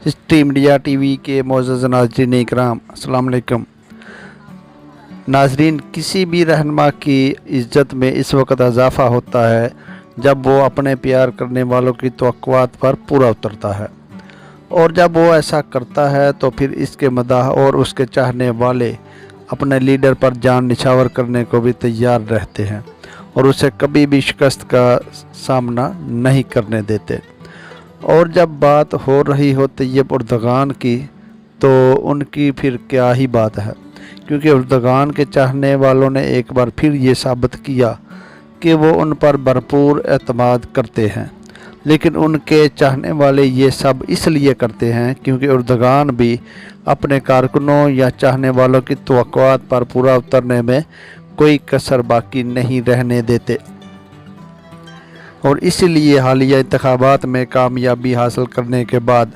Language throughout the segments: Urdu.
ہسٹری میڈیا ٹی وی کے معزز ناظرین اکرام، السلام علیکم۔ ناظرین، کسی بھی رہنما کی عزت میں اس وقت اضافہ ہوتا ہے جب وہ اپنے پیار کرنے والوں کی توقعات پر پورا اترتا ہے، اور جب وہ ایسا کرتا ہے تو پھر اس کے مداح اور اس کے چاہنے والے اپنے لیڈر پر جان نچھاور کرنے کو بھی تیار رہتے ہیں اور اسے کبھی بھی شکست کا سامنا نہیں کرنے دیتے۔ اور جب بات ہو رہی ہو طیب اردگان کی تو ان کی پھر کیا ہی بات ہے، کیونکہ اردگان کے چاہنے والوں نے ایک بار پھر یہ ثابت کیا کہ وہ ان پر بھرپور اعتماد کرتے ہیں، لیکن ان کے چاہنے والے یہ سب اس لیے کرتے ہیں کیونکہ اردگان بھی اپنے کارکنوں یا چاہنے والوں کی توقعات پر پورا اترنے میں کوئی کسر باقی نہیں رہنے دیتے، اور اسی لیے حالیہ انتخابات میں کامیابی حاصل کرنے کے بعد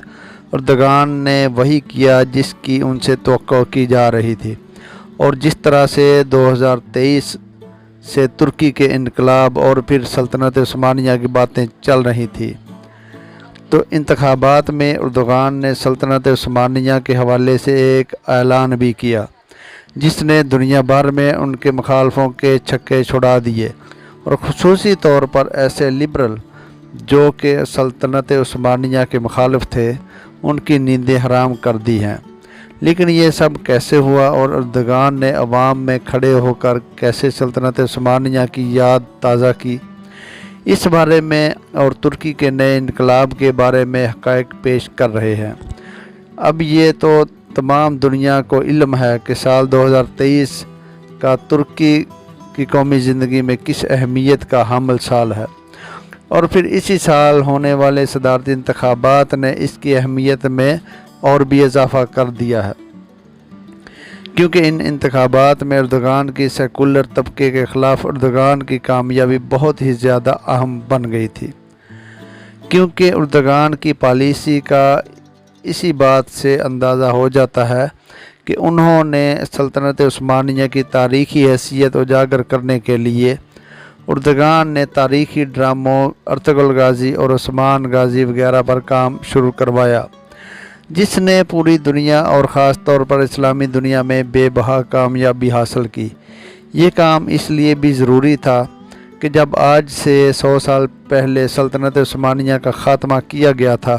اردگان نے وہی کیا جس کی ان سے توقع کی جا رہی تھی، اور جس طرح سے 2023 سے ترکی کے انقلاب اور پھر سلطنت عثمانیہ کی باتیں چل رہی تھی، تو انتخابات میں اردگان نے سلطنت عثمانیہ کے حوالے سے ایک اعلان بھی کیا جس نے دنیا بھر میں ان کے مخالفوں کے چھکے چھڑا دیے، اور خصوصی طور پر ایسے لبرل جو کہ سلطنت عثمانیہ کے مخالف تھے ان کی نیندیں حرام کر دی ہیں۔ لیکن یہ سب کیسے ہوا اور اردگان نے عوام میں کھڑے ہو کر کیسے سلطنت عثمانیہ کی یاد تازہ کی، اس بارے میں اور ترکی کے نئے انقلاب کے بارے میں حقائق پیش کر رہے ہیں۔ اب یہ تو تمام دنیا کو علم ہے کہ سال 2023 کا ترکی کی قومی زندگی میں کس اہمیت کا حامل سال ہے، اور پھر اسی سال ہونے والے صدارتی انتخابات نے اس کی اہمیت میں اور بھی اضافہ کر دیا ہے، کیونکہ ان انتخابات میں اردگان کی سیکولر طبقے کے خلاف اردگان کی کامیابی بہت ہی زیادہ اہم بن گئی تھی، کیونکہ اردگان کی پالیسی کا اسی بات سے اندازہ ہو جاتا ہے کہ انہوں نے سلطنت عثمانیہ کی تاریخی حیثیت اجاگر کرنے کے لیے اردگان نے تاریخی ڈراموں ارطغرل غازی اور عثمان غازی وغیرہ پر کام شروع کروایا، جس نے پوری دنیا اور خاص طور پر اسلامی دنیا میں بے بہا کامیابی حاصل کی۔ یہ کام اس لیے بھی ضروری تھا کہ جب آج سے 100 سال پہلے سلطنت عثمانیہ کا خاتمہ کیا گیا تھا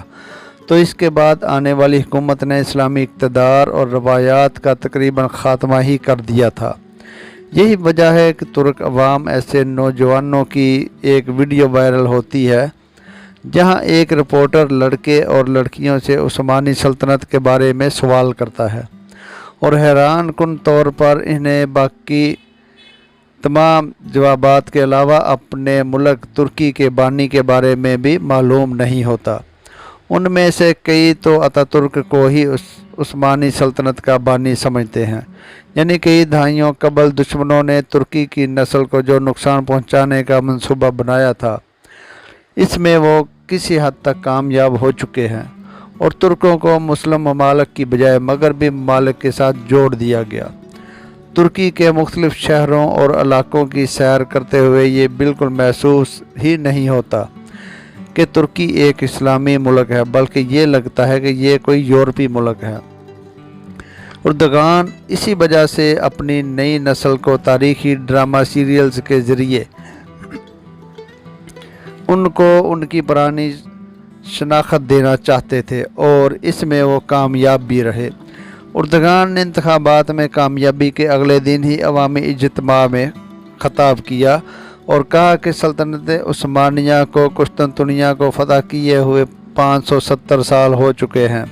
تو اس کے بعد آنے والی حکومت نے اسلامی اقتدار اور روایات کا تقریباً خاتمہ ہی کر دیا تھا۔ یہی وجہ ہے کہ ترک عوام ایسے نوجوانوں کی ایک ویڈیو وائرل ہوتی ہے جہاں ایک رپورٹر لڑکے اور لڑکیوں سے عثمانی سلطنت کے بارے میں سوال کرتا ہے، اور حیران کن طور پر انہیں باقی تمام جوابات کے علاوہ اپنے ملک ترکی کے بانی کے بارے میں بھی معلوم نہیں ہوتا۔ ان میں سے کئی تو اتاترک کو ہی عثمانی سلطنت کا بانی سمجھتے ہیں، یعنی کئی دہائیوں قبل دشمنوں نے ترکی کی نسل کو جو نقصان پہنچانے کا منصوبہ بنایا تھا اس میں وہ کسی حد تک کامیاب ہو چکے ہیں، اور ترکوں کو مسلم ممالک کی بجائے مغربی ممالک کے ساتھ جوڑ دیا گیا۔ ترکی کے مختلف شہروں اور علاقوں کی سیر کرتے ہوئے یہ بالکل محسوس ہی نہیں ہوتا کہ ترکی ایک اسلامی ملک ہے، بلکہ یہ لگتا ہے کہ یہ کوئی یورپی ملک ہے۔ اردگان اسی وجہ سے اپنی نئی نسل کو تاریخی ڈرامہ سیریلز کے ذریعے ان کو ان کی پرانی شناخت دینا چاہتے تھے، اور اس میں وہ کامیاب بھی رہے۔ اردگان نے انتخابات میں کامیابی کے اگلے دن ہی عوامی اجتماع میں خطاب کیا اور کہا کہ سلطنت عثمانیہ کو قسطنطنیہ کو فتح کیے ہوئے 570 سال ہو چکے ہیں،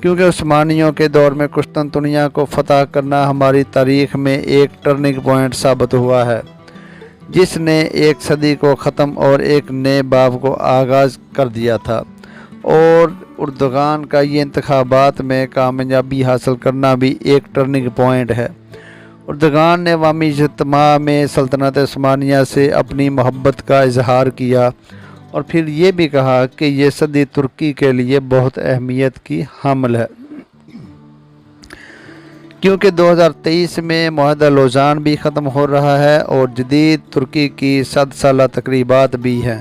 کیونکہ عثمانیوں کے دور میں قسطنطنیہ کو فتح کرنا ہماری تاریخ میں ایک ٹرننگ پوائنٹ ثابت ہوا ہے جس نے ایک صدی کو ختم اور ایک نئے باب کو آغاز کر دیا تھا، اور اردگان کا یہ انتخابات میں کامیابی حاصل کرنا بھی ایک ٹرننگ پوائنٹ ہے۔ اردگان نے عوامی اجتماع میں سلطنت عثمانیہ سے اپنی محبت کا اظہار کیا اور پھر یہ بھی کہا کہ یہ صدی ترکی کے لیے بہت اہمیت کی حامل ہے، کیونکہ 2023 میں معاہدہ لوزان بھی ختم ہو رہا ہے اور جدید ترکی کی 100 سالہ تقریبات بھی ہیں۔